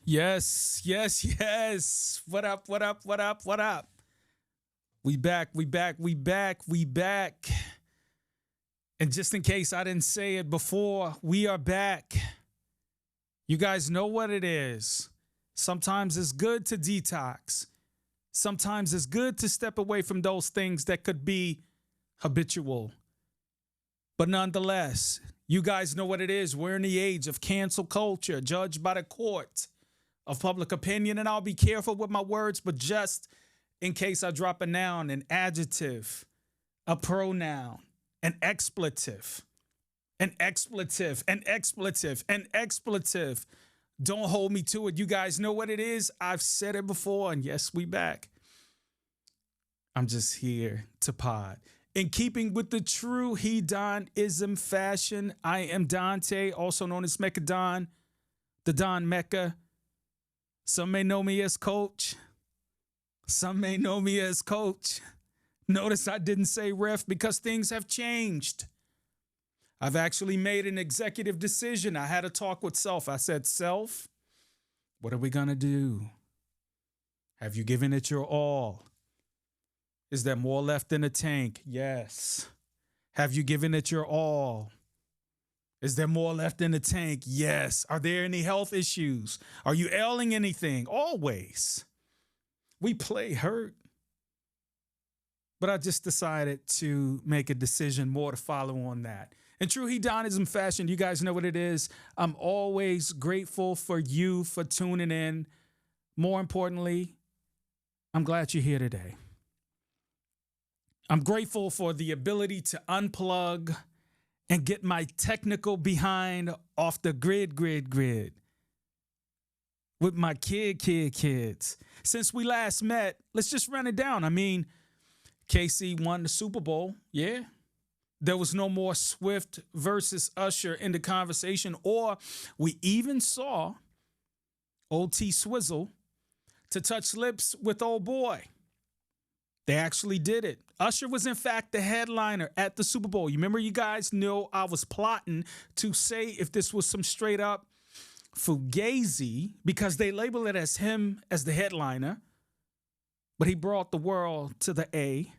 Yes, yes, yes. What up, what up, what up, what up? We back, we back, we back, we back. And just in case I didn't say it before, we are back. You guys know what it is. Sometimes it's good to detox. Sometimes it's good to step away from those things that could be habitual. But nonetheless, you guys know what it is. We're in the age of cancel culture, judged by the court of public opinion. And I'll be careful with my words, but just in case I drop a noun, an adjective, a pronoun, an expletive, an expletive, an expletive, an expletive. Don't hold me to it. You guys know what it is. I've said it before, and yes, we back. I'm just here to pod. In keeping with the true heDONism fashion, I am Dante, also known as Mecca Don, the Don Mecca. Some may know me as Coach. Some may know me as Coach. Notice I didn't say ref because things have changed. I've actually made an executive decision. I had a talk with self. I said, self, what are we going to do? Have you given it your all? Is there more left in the tank? Yes. Have you given it your all? Is there more left in the tank? Yes. Are there any health issues? Are you ailing anything? Always. We play hurt. But I just decided to make a decision more to follow on that. In true heDONism fashion, you guys know what it is. I'm always grateful for you for tuning in. More importantly, I'm glad you're here today. I'm grateful for the ability to unplug and get my technical behind off the grid with my kids. Since we last met, let's just run it down. I mean, KC won the Super Bowl, yeah. There was no more Swift versus Usher in the conversation, or we even saw old T Swizzle to touch lips with old boy. They actually did it. Usher was, in fact, the headliner at the Super Bowl. You remember, you guys know I was plotting to say if this was some straight up fugazi because they label it as him as the headliner, but he brought the world to the A.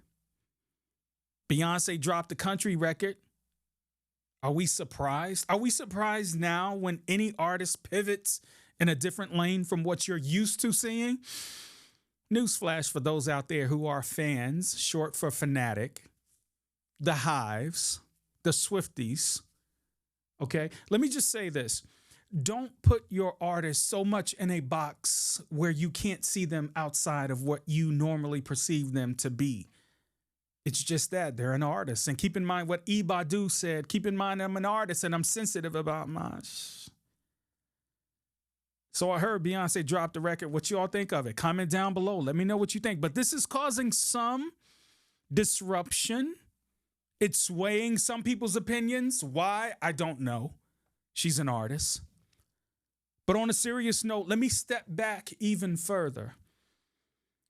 Beyonce dropped the country record. Are we surprised? Are we surprised now when any artist pivots in a different lane from what you're used to seeing? Newsflash for those out there who are fans, short for fanatic, the Hives, the Swifties. Okay, let me just say this. Don't put your artist so much in a box where you can't see them outside of what you normally perceive them to be. It's just that they're an artist. And keep in mind what Badu said. Keep in mind I'm an artist and I'm sensitive about my... So I heard Beyonce drop the record. What you all think of it? Comment down below. Let me know what you think. But this is causing some disruption. It's swaying some people's opinions. Why? I don't know. She's an artist. But on a serious note, let me step back even further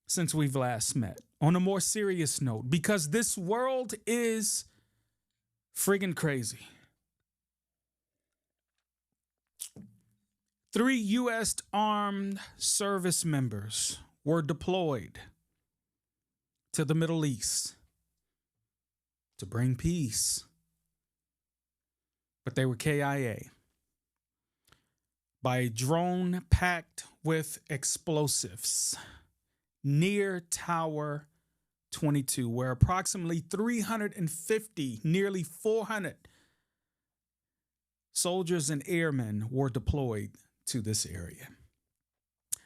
since we've last met. On a more serious note, because this world is friggin' crazy. 3 U.S. armed service members were deployed to the Middle East to bring peace, but they were KIA by a drone packed with explosives near Tower 22, where approximately 350, nearly 400 soldiers and airmen were deployed to this area.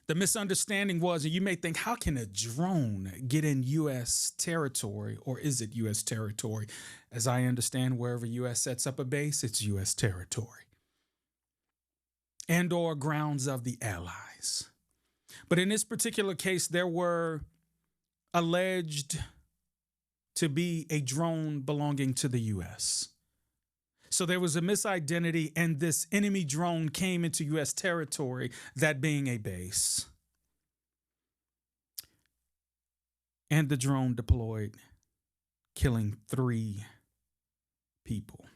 The misunderstanding was, and you may think, how can a drone get in U.S. territory, or is it U.S. territory? As I understand, wherever U.S. sets up a base, it's U.S. territory and or grounds of the Allies. But in this particular case, there were alleged to be a drone belonging to the U.S. So there was a misidentity, and this enemy drone came into U.S. territory, that being a base. And the drone deployed, killing 3 people.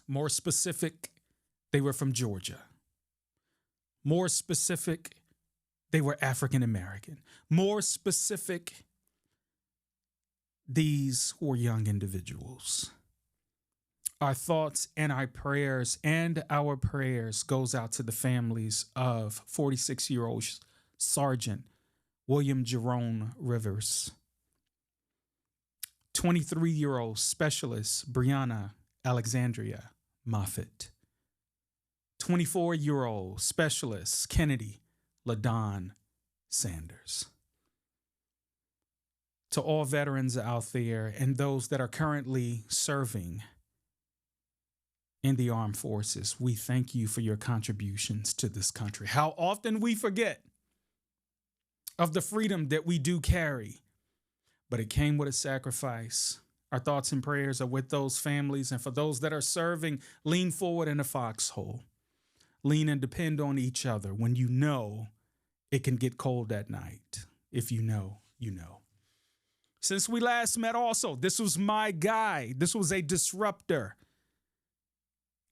More specific, they were from Georgia. More specific, they were African American. More specific, these were young individuals. Our thoughts and our prayers goes out to the families of 46-year-old Sergeant William Jerome Rivers, 23-year-old Specialist Breonna Alexandria Moffitt, 24-year-old Specialist Kennedy LaDon Sanders. To all veterans out there and those that are currently serving in the armed forces, we thank you for your contributions to this country. How often we forget of the freedom that we do carry, but it came with a sacrifice. Our thoughts and prayers are with those families, and for those that are serving, lean forward in a foxhole. Lean and depend on each other when you know it can get cold at night. If you know, you know. Since we last met also, this was my guy. This was a disruptor.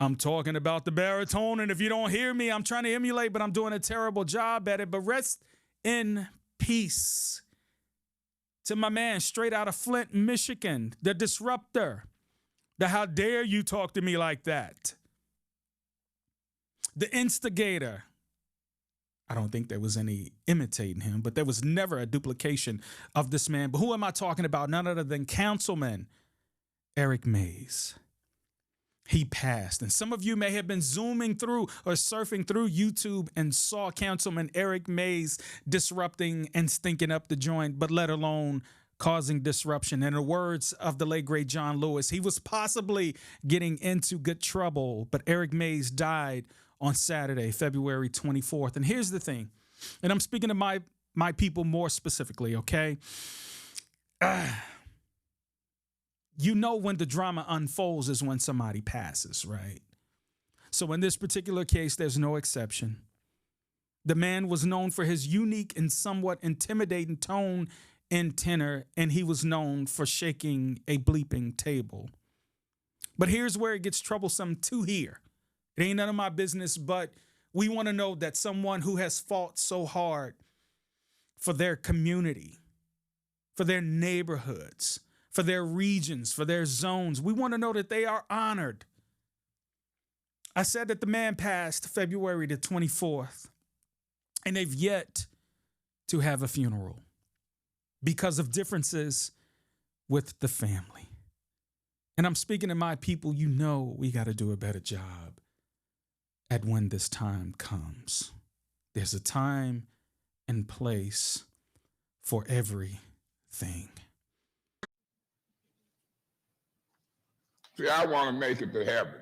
I'm talking about the baritone, and if you don't hear me, I'm trying to emulate, but I'm doing a terrible job at it. But rest in peace to my man straight out of Flint, Michigan, the disruptor. The how dare you talk to me like that? The instigator. I don't think there was any imitating him, but there was never a duplication of this man. But who am I talking about? None other than Councilman Eric Mays. He passed. And some of you may have been zooming through or surfing through YouTube and saw Councilman Eric Mays disrupting and stinking up the joint, but let alone causing disruption. In the words of the late, great John Lewis, he was possibly getting into good trouble, but Eric Mays died on Saturday, February 24th. And here's the thing, and I'm speaking to my people more specifically, okay? You know when the drama unfolds is when somebody passes, right? So in this particular case, there's no exception. The man was known for his unique and somewhat intimidating tone and tenor, and he was known for shaking a bleeping table. But here's where it gets troublesome to hear. It ain't none of my business, but we want to know that someone who has fought so hard for their community, for their neighborhoods, for their regions, for their zones, we want to know that they are honored. I said that the man passed February the 24th, and they've yet to have a funeral because of differences with the family. And I'm speaking to my people, you know we got to do a better job at when this time comes. There's a time and place for everything. See, I want to make it to heaven.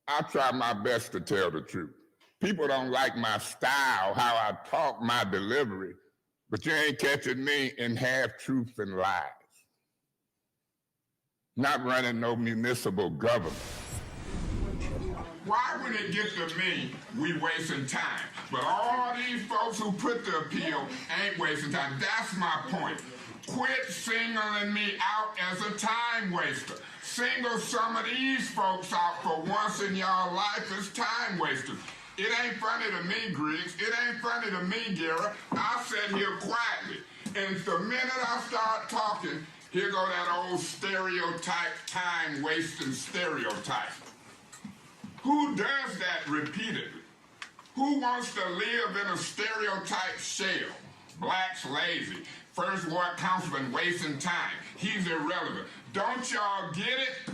I try my best to tell the truth. People don't like my style, how I talk, my delivery, but you ain't catching me in half-truths and lies. Not running no municipal government. Why, when it gets to me, we wasting time? But all these folks who put the appeal ain't wasting time. That's my point. Quit singling me out as a time waster. Single some of these folks out for once in y'all life as time wasters. It ain't funny to me, Griggs. It ain't funny to me, Gara. I sit here quietly. And the minute I start talking, here go that old stereotype, time-wasting stereotype. Who does that repeatedly? Who wants to live in a stereotype shell? Black's lazy. First ward councilman wasting time. He's irrelevant. Don't y'all get it?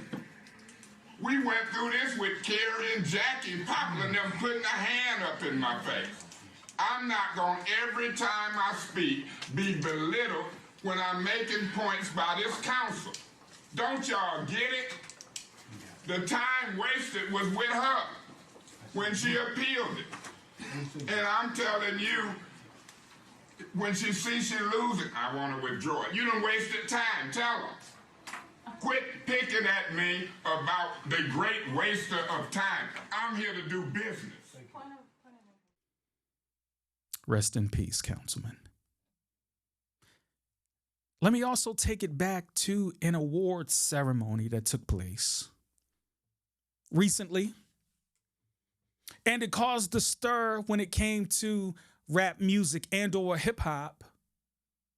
We went through this with Kerry and Jackie Poplar and them putting a hand up in my face. I'm not going to, every time I speak, be belittled when I'm making points by this council. Don't y'all get it? The time wasted was with her when she appealed it. And I'm telling you, when she sees she losing, I want to withdraw it. You done wasted time, tell her. Quit picking at me about the great waster of time. I'm here to do business. Rest in peace, Councilman. Let me also take it back to an awards ceremony that took place recently. And it caused a stir when it came to rap music and or hip hop,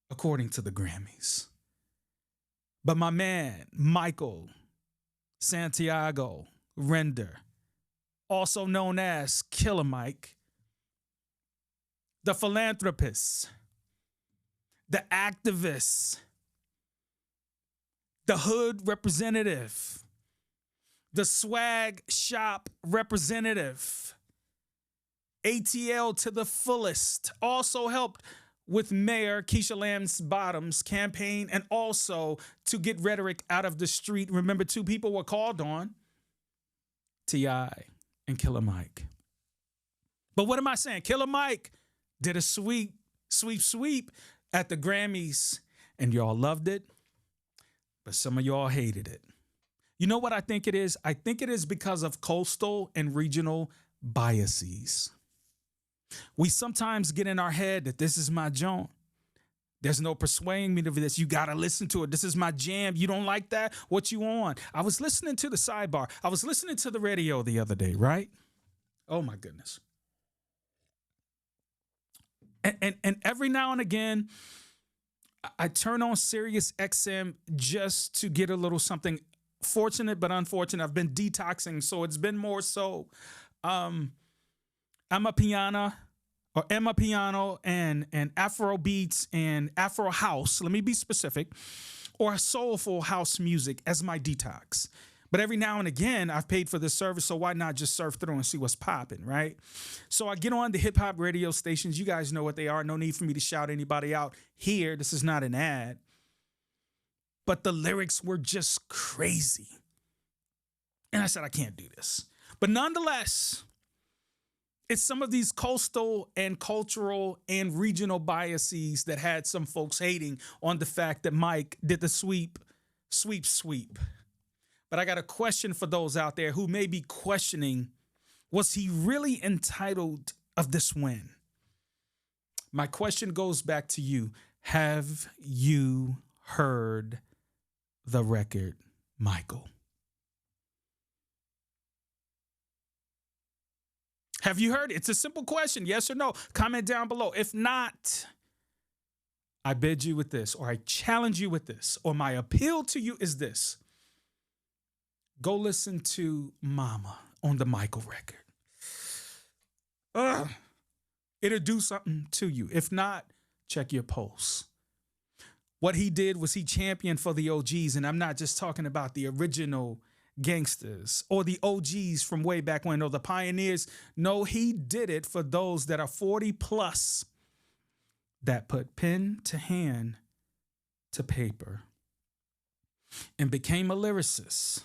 according to the Grammys. But my man, Michael Santiago Render, also known as Killer Mike, the philanthropist, the activist, the hood representative, the swag shop representative, ATL to the fullest, also helped with Mayor Keisha Lance Bottoms' campaign and also to get rhetoric out of the street. Remember, two people were called on, T.I. and Killer Mike. But what am I saying? Killer Mike did a sweep at the Grammys, and y'all loved it, but some of y'all hated it. You know what I think it is? I think it is because of coastal and regional biases. We sometimes get in our head that this is my joint. There's no persuading me to this. You got to listen to it. This is my jam. You don't like that? What you on? I was listening to the sidebar. I was listening to the radio the other day, right? Oh, my goodness. And every now and again, I turn on Sirius XM just to get a little something fortunate but unfortunate. I've been detoxing, so it's been more so Amapiano and Afro beats and Afro house, let me be specific, or soulful house music as my detox. But every now and again, I've paid for this service, so why not just surf through and see what's popping, right? So I get on the hip hop radio stations. You guys know what they are. No need for me to shout anybody out here. This is not an ad. But the lyrics were just crazy. And I said, I can't do this. But nonetheless, it's some of these coastal and cultural and regional biases that had some folks hating on the fact that Mike did the sweep. But I got a question for those out there who may be questioning, was he really entitled of this win? My question goes back to you. Have you heard the record, Michael? Have you heard it? It's a simple question, yes or no. Comment down below. If not, I bid you with this, or I challenge you with this, or my appeal to you is this. Go listen to Mama on the Michael record. It'll do something to you. If not, check your pulse. What he did was he championed for the OGs, and I'm not just talking about the original gangsters or the OGs from way back when, or the pioneers. No, he did it for those that are 40 plus that put pen to hand to paper and became a lyricist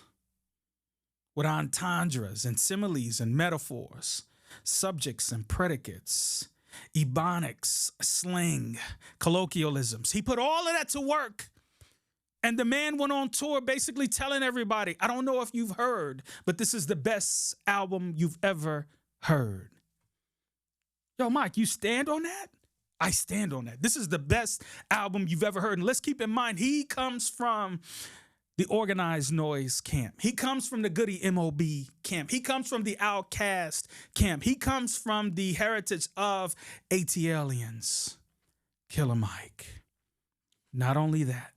with entendres and similes and metaphors, subjects and predicates, ebonics, slang, colloquialisms. He put all of that to work. And the man went on tour basically telling everybody, I don't know if you've heard, but this is the best album you've ever heard. Yo, Mike, you stand on that? I stand on that. This is the best album you've ever heard. And let's keep in mind, he comes from the organized noise camp. He comes from the Goody MOB camp. He comes from the Outcast camp. He comes from the heritage of ATLians. Killer Mike. Not only that,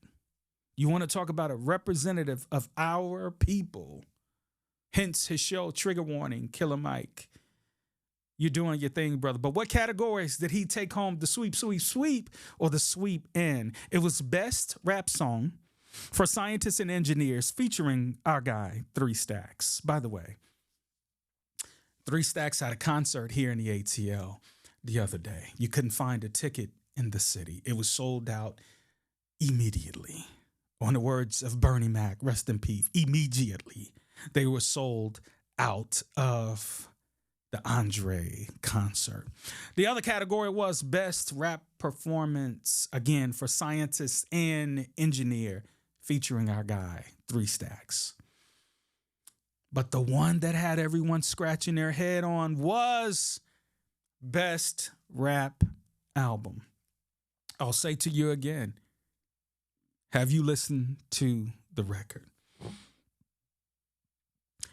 you want to talk about a representative of our people, hence his show, Trigger Warning, Killer Mike. You're doing your thing, brother. But what categories did he take home the sweep, or the sweep in? It was Best Rap Song for Scientists and Engineers, featuring our guy, 3 Stacks. By the way, 3 Stacks had a concert here in the ATL the other day. You couldn't find a ticket in the city. It was sold out immediately. On the words of Bernie Mac, rest in peace, immediately they were sold out of the Andre concert. The other category was Best Rap Performance, again, for Scientist and Engineer, featuring our guy, 3 Stacks. But the one that had everyone scratching their head on was Best Rap Album. I'll say to you again, have you listened to the record?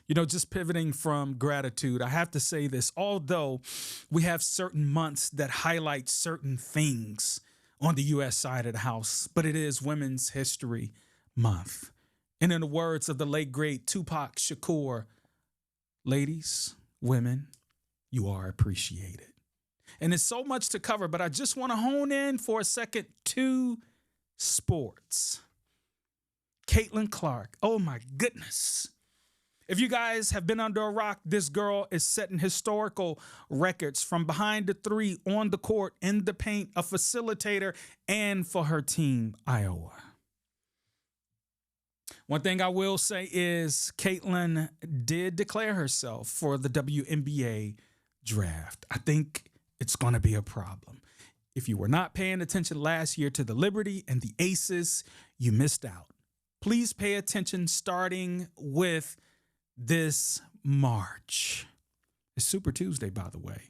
You know, just pivoting from gratitude, I have to say this. Although we have certain months that highlight certain things on the U.S. side of the house, but it is Women's History Month. And in the words of the late, great Tupac Shakur, ladies, women, you are appreciated. And there's so much to cover, but I just want to hone in for a second to sports. Caitlin Clark, oh my goodness. If you guys have been under a rock, this girl is setting historical records from behind the three, on the court, in the paint, a facilitator, and for her team, Iowa. One thing I will say is Caitlin did declare herself for the WNBA draft. I think it's going to be a problem. If you were not paying attention last year to the Liberty and the Aces, you missed out. Please pay attention starting with this March. It's Super Tuesday, by the way.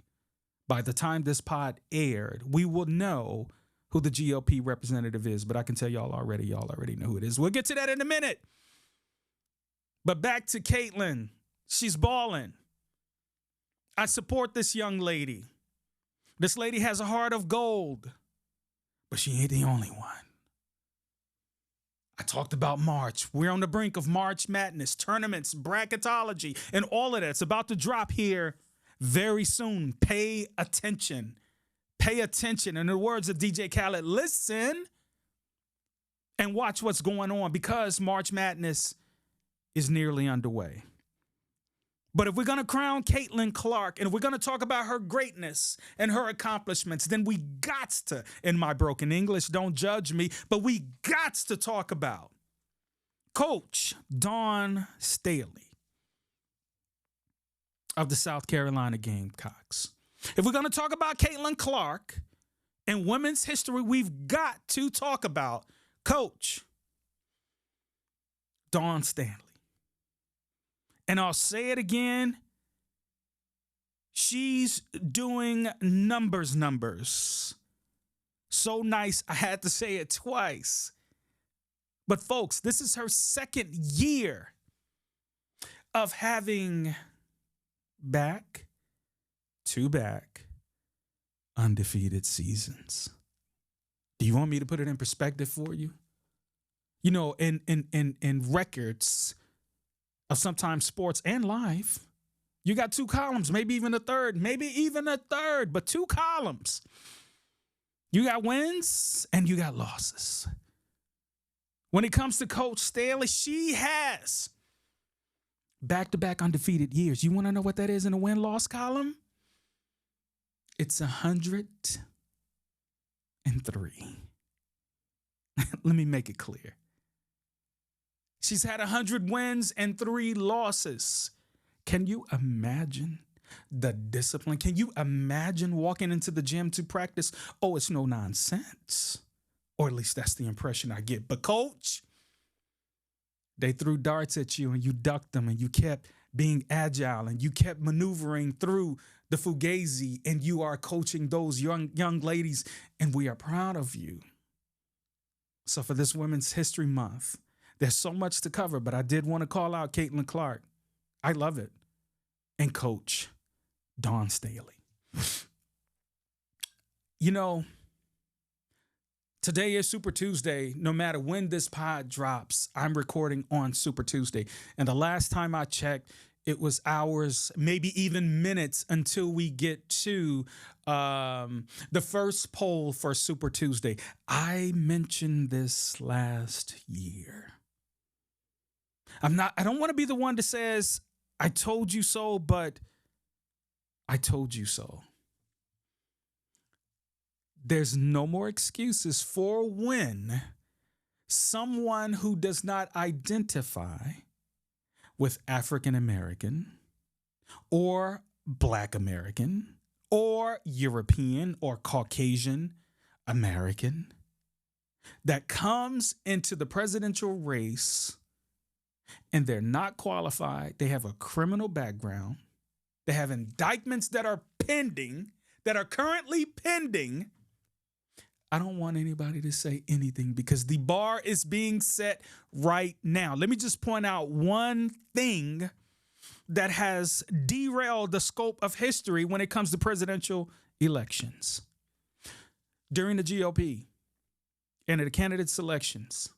By the time this pod aired, we will know who the GOP representative is, but I can tell y'all already know who it is. We'll get to that in a minute. But back to Caitlin. She's balling. I support this young lady. This lady has a heart of gold, but she ain't the only one. I talked about March. We're on the brink of March Madness, tournaments, bracketology, and all of that's about to drop here very soon. Pay attention. Pay attention. In the words of DJ Khaled, listen and watch what's going on because March Madness is nearly underway. But if we're going to crown Caitlin Clark and if we're going to talk about her greatness and her accomplishments, then we got to, in my broken English, don't judge me, but we got to talk about Coach Dawn Staley of the South Carolina Gamecocks. If we're going to talk about Caitlin Clark and women's history, we've got to talk about Coach Dawn Staley. And I'll say it again. She's doing numbers. So nice, I had to say it twice. But folks, this is her second year of having back-to-back undefeated seasons. Do you want me to put it in perspective for you? You know, in records of sometimes sports and life, you got two columns, maybe even a third, but two columns. You got wins and you got losses. When it comes to Coach Staley, she has back-to-back undefeated years. You want to know what that is in a win-loss column? It's 103. Let me make it clear. She's had 100 wins and 3 losses. Can you imagine the discipline? Can you imagine walking into the gym to practice? Oh, it's no nonsense. Or at least that's the impression I get. But coach, they threw darts at you and you ducked them and you kept being agile and you kept maneuvering through the fugazi and you are coaching those young ladies and we are proud of you. So for this Women's History Month, there's so much to cover, but I did want to call out Caitlin Clark. I love it. And Coach Dawn Staley. You know, today is Super Tuesday. No matter when this pod drops, I'm recording on Super Tuesday. And the last time I checked, it was hours, maybe even minutes until we get to the first poll for Super Tuesday. I mentioned this last year. I don't want to be the one that says, I told you so, but I told you so. There's no more excuses for when someone who does not identify with African American or Black American or European or Caucasian American that comes into the presidential race and they're not qualified, they have a criminal background, they have indictments that are pending, that are currently pending. I don't want anybody to say anything because the bar is being set right now. Let me just point out one thing that has derailed the scope of history when it comes to presidential elections. During the GOP and the candidate selections,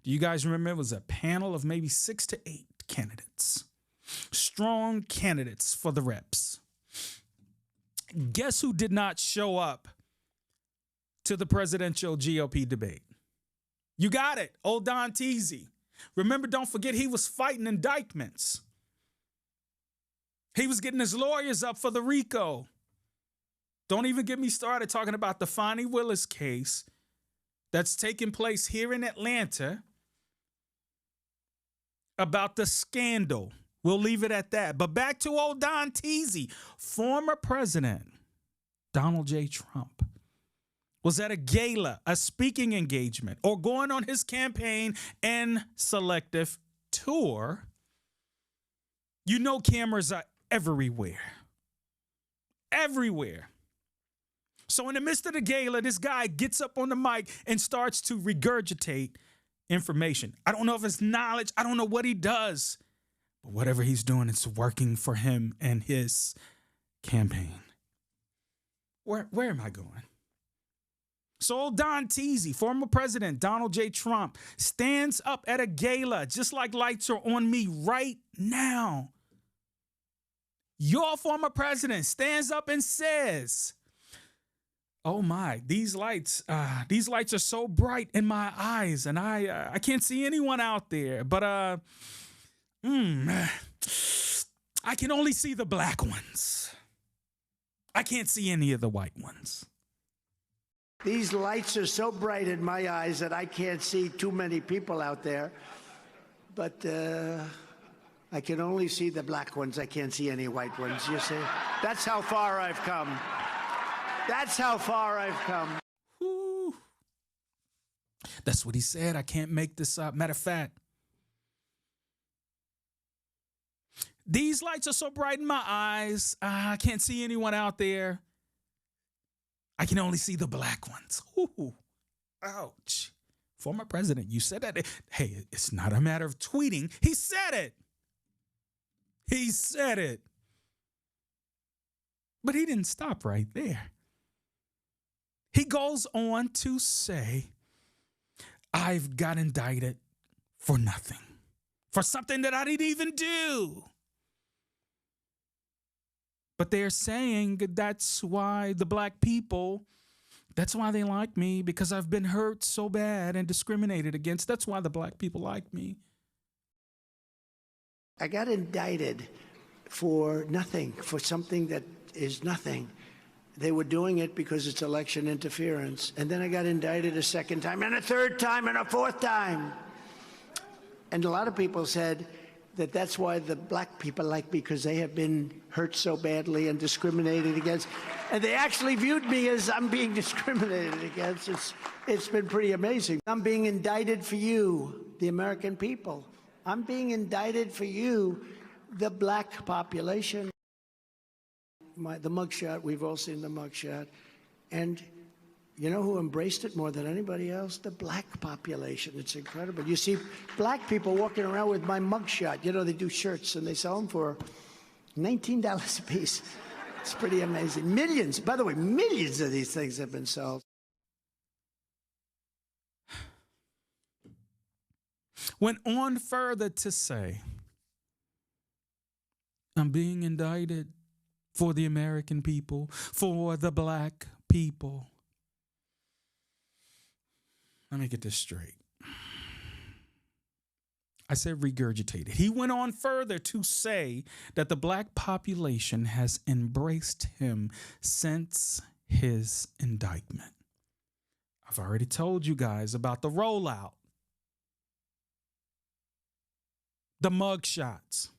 do you guys remember it was a panel of maybe 6 to 8 candidates, strong candidates for the reps? Guess who did not show up to the presidential GOP debate? You got it, old Don Teasy. Remember, don't forget, he was fighting indictments. He was getting his lawyers up for the RICO. Don't even get me started talking about the Fonnie Willis case that's taking place here in Atlanta about the scandal. We'll leave it at that. But back to old Don Teasy. Former President Donald J. Trump was at a gala, a speaking engagement, or going on his campaign and selective tour. You know, cameras are everywhere. Everywhere. So in the midst of the gala, this guy gets up on the mic and starts to regurgitate information. I don't know if it's knowledge. I don't know what he does. But whatever he's doing, it's working for him and his campaign. Where am I going? So old Don Teasy, former President Donald J. Trump, stands up at a gala, just like lights are on me right now. Your former president stands up and says, "Oh my, these lights are so bright in my eyes, and I can't see anyone out there. But I can only see the black ones. I can't see any of the white ones. These lights are so bright in my eyes that I can't see too many people out there. But I can only see the black ones. I can't see any white ones, you see? That's how far I've come. That's how far I've come." Woo. That's what he said. I can't make this up. Matter of fact, these lights are so bright in my eyes, I can't see anyone out there. I can only see the black ones. Ooh. Ouch. Former president, you said that. Hey, it's not a matter of tweeting. He said it. He said it. But he didn't stop right there. He goes on to say, I've got indicted for nothing, for something that I didn't even do. But they're saying that's why the black people, that's why they like me, because I've been hurt so bad and discriminated against. That's why the black people like me. I got indicted for nothing, for something that is nothing. They were doing it because it's election interference. And then I got indicted a second time, and a third time, and a fourth time. And a lot of people said that that's why the black people like me, because they have been hurt so badly and discriminated against. And they actually viewed me as I'm being discriminated against. It's been pretty amazing. I'm being indicted for you, the American people. I'm being indicted for you, the black population. The mugshot, we've all seen the mugshot. And you know who embraced it more than anybody else? The black population. It's incredible. You see black people walking around with my mugshot. You know, they do shirts and they sell them for $19 a piece. It's pretty amazing. Millions, by the way, millions of these things have been sold. Went on further to say, I'm being indicted for the American people, for the black people. Let me get this straight. I said regurgitated. He went on further to say that the black population has embraced him since his indictment. I've already told you guys about the rollout, the mugshots.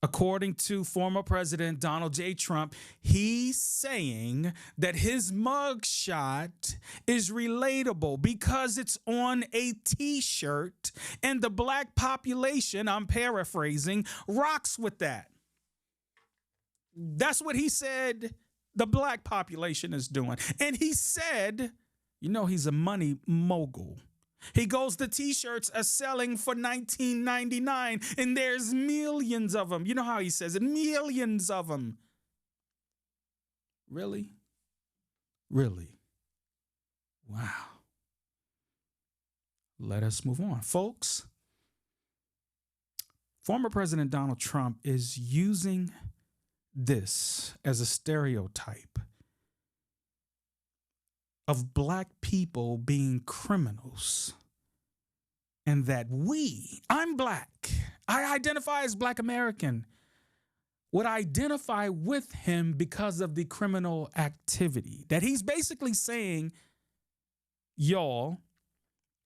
According to former President Donald J. Trump, he's saying that his mugshot is relatable because it's on a T-shirt, and the black population, I'm paraphrasing, rocks with that. That's what he said the black population is doing. And he said, you know, he's a money mogul. He goes, the t-shirts are selling for $19.99 and there's millions of them. You know how he says it, millions of them. Really? Really? Wow. Let us move on. Folks, former President Donald Trump is using this as a stereotype of black people being criminals, and that I'm black, I identify as Black American, would identify with him because of the criminal activity. That he's basically saying, y'all,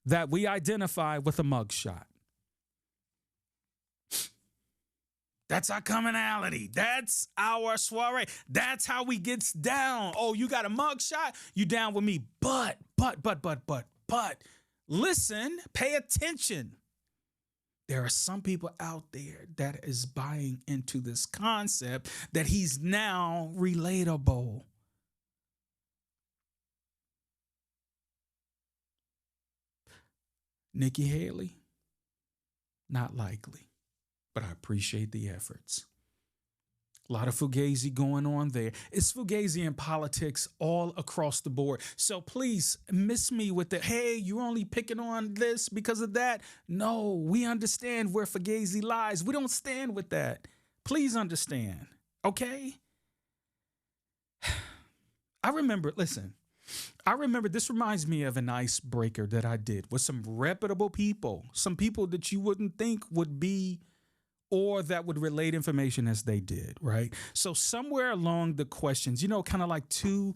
that we identify with a mugshot. That's our commonality. That's our soiree. That's how we gets down. Oh, you got a mugshot? You down with me. But, listen, pay attention. There are some people out there that is buying into this concept that he's now relatable. Nikki Haley, not likely. But I appreciate the efforts. A lot of fugazi going on there. It's fugazi in politics all across the board. So please miss me with the, hey, you're only picking on this because of that. No, we understand where fugazi lies. We don't stand with that. Please understand, okay? I remember this reminds me of an icebreaker that I did with some reputable people, some people that you wouldn't think would be or that would relate information as they did, right? So somewhere along the questions, you know, kind of like two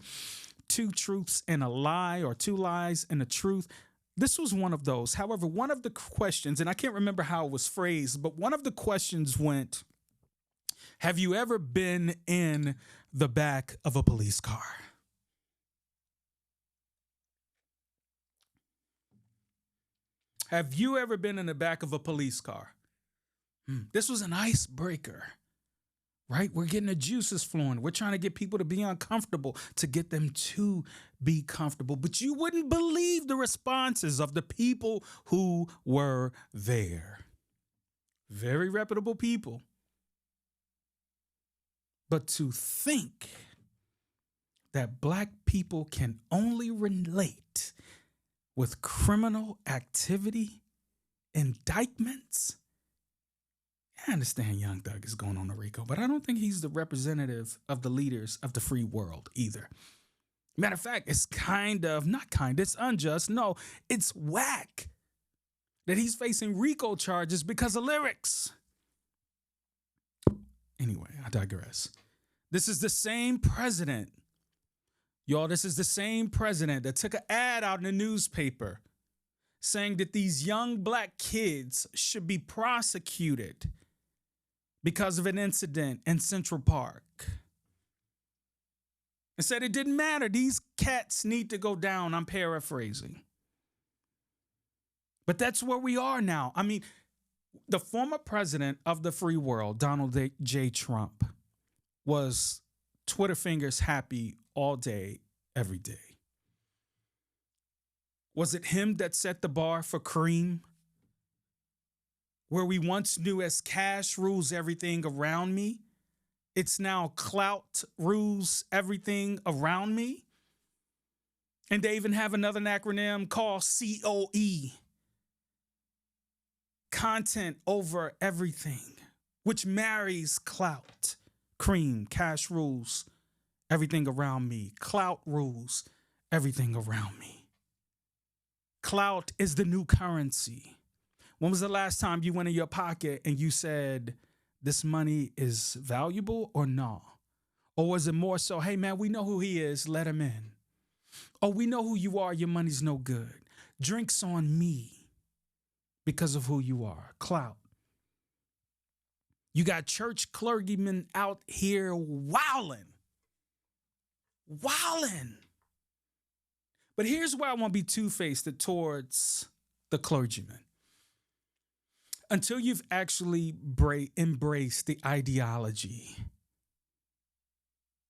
truths and a lie, or two lies and a truth. This was one of those. However, one of the questions, and I can't remember how it was phrased, but one of the questions went, have you ever been in the back of a police car? Have you ever been in the back of a police car? This was an icebreaker, right? We're getting the juices flowing. We're trying to get people to be uncomfortable, to get them to be comfortable. But you wouldn't believe the responses of the people who were there. Very reputable people. But to think that black people can only relate with criminal activity, indictments. I understand Young Thug is going on a RICO, but I don't think he's the representative of the leaders of the free world either. Matter of fact, it's it's unjust. No, it's whack that he's facing RICO charges because of lyrics. Anyway, I digress. This is the same president. Y'all, this is the same president that took an ad out in the newspaper saying that these young black kids should be prosecuted because of an incident in Central Park. And said it didn't matter. These cats need to go down. I'm paraphrasing. But that's where we are now. I mean, the former president of the free world, Donald J. Trump, was Twitter fingers happy all day, every day. Was it him that set the bar for cream? Where we once knew as cash rules everything around me, it's now clout rules everything around me. And they even have another acronym called COE. Content over everything, which marries clout, cream, cash rules everything around me. Clout rules everything around me. Clout is the new currency. When was the last time you went in your pocket and you said, this money is valuable or no? Or was it more so, hey man, we know who he is, let him in. Oh, we know who you are, your money's no good. Drinks on me because of who you are. Clout. You got church clergymen out here wilding. But here's where I want to be two-faced towards the clergyman. Until you've actually embraced the ideology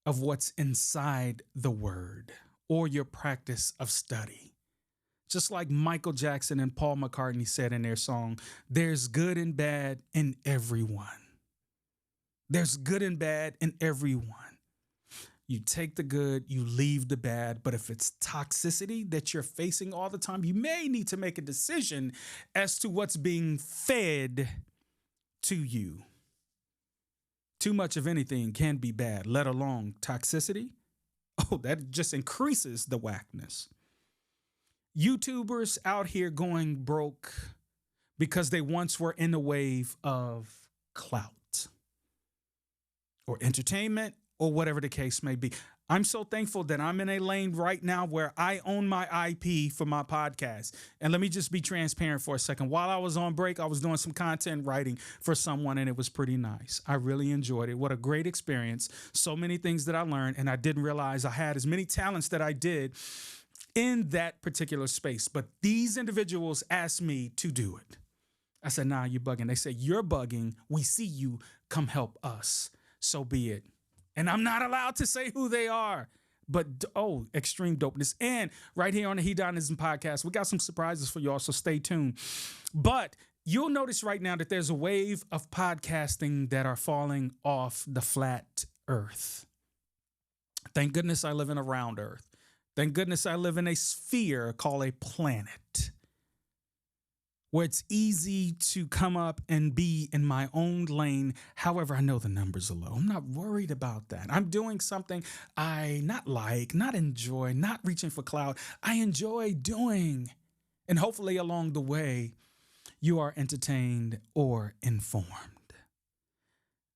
of what's inside the word or your practice of study, Just like Michael Jackson and Paul McCartney said in their song, there's good and bad in everyone. There's good and bad in everyone. You take the good, you leave the bad. But if it's toxicity that you're facing all the time, you may need to make a decision as to what's being fed to you. Too much of anything can be bad, let alone toxicity. Oh, that just increases the whackness. YouTubers out here going broke because they once were in the wave of clout or entertainment or whatever the case may be. I'm so thankful that I'm in a lane right now where I own my IP for my podcast. And let me just be transparent for a second. While I was on break, I was doing some content writing for someone, and it was pretty nice. I really enjoyed it. What a great experience. So many things that I learned, and I didn't realize I had as many talents that I did in that particular space. But these individuals asked me to do it. I said, nah, you're bugging. They said, you're bugging. We see you. Come help us. So be it. And I'm not allowed to say who they are. But, oh, extreme dopeness. And right here on the heDONizm podcast, we got some surprises for y'all, so stay tuned. But you'll notice right now that there's a wave of podcasting that are falling off the flat earth. Thank goodness I live in a round earth. Thank goodness I live in a sphere called a planet, where it's easy to come up and be in my own lane. However, I know the numbers are low. I'm not worried about that. I'm doing something I not enjoy, not reaching for clout. I enjoy doing. And hopefully along the way, you are entertained or informed.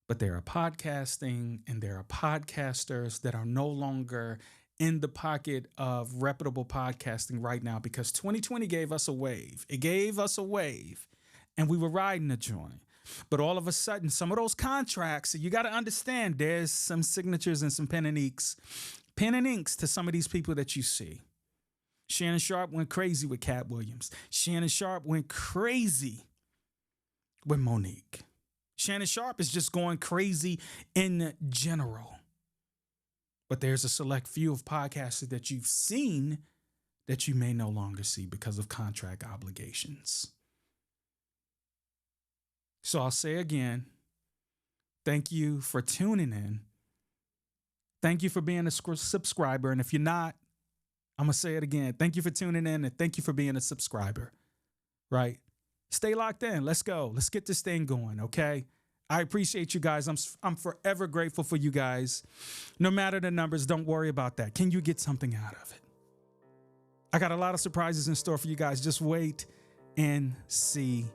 But there are podcasting and there are podcasters that are no longer in the pocket of reputable podcasting right now, because 2020 gave us a wave. It gave us a wave and we were riding the joint. But all of a sudden, some of those contracts, you got to understand, there's some signatures and some pen and inks to some of these people that you see. Shannon Sharp went crazy with Cat Williams. Shannon Sharp went crazy with Monique. Shannon Sharp is just going crazy in general. But there's a select few of podcasters that you've seen that you may no longer see because of contract obligations. So I'll say again, thank you for tuning in. Thank you for being a subscriber. And if you're not, I'm going to say it again. Thank you for tuning in and thank you for being a subscriber, right? Stay locked in. Let's go. Let's get this thing going, okay? I appreciate you guys. I'm forever grateful for you guys. No matter the numbers, don't worry about that. Can you get something out of it? I got a lot of surprises in store for you guys. Just wait and see.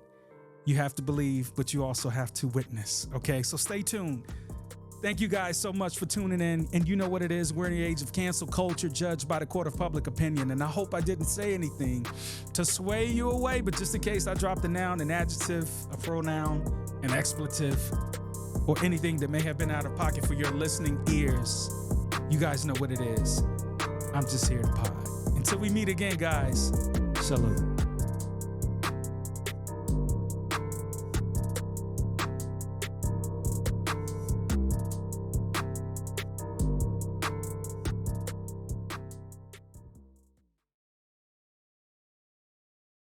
You have to believe, but you also have to witness. Okay, so stay tuned. Thank you guys so much for tuning in. And you know what it is. We're in the age of cancel culture, judged by the court of public opinion. And I hope I didn't say anything to sway you away. But just in case I dropped a noun, an adjective, a pronoun, an expletive, or anything that may have been out of pocket for your listening ears, you guys know what it is. I'm just here to pod. Until we meet again, guys, salute.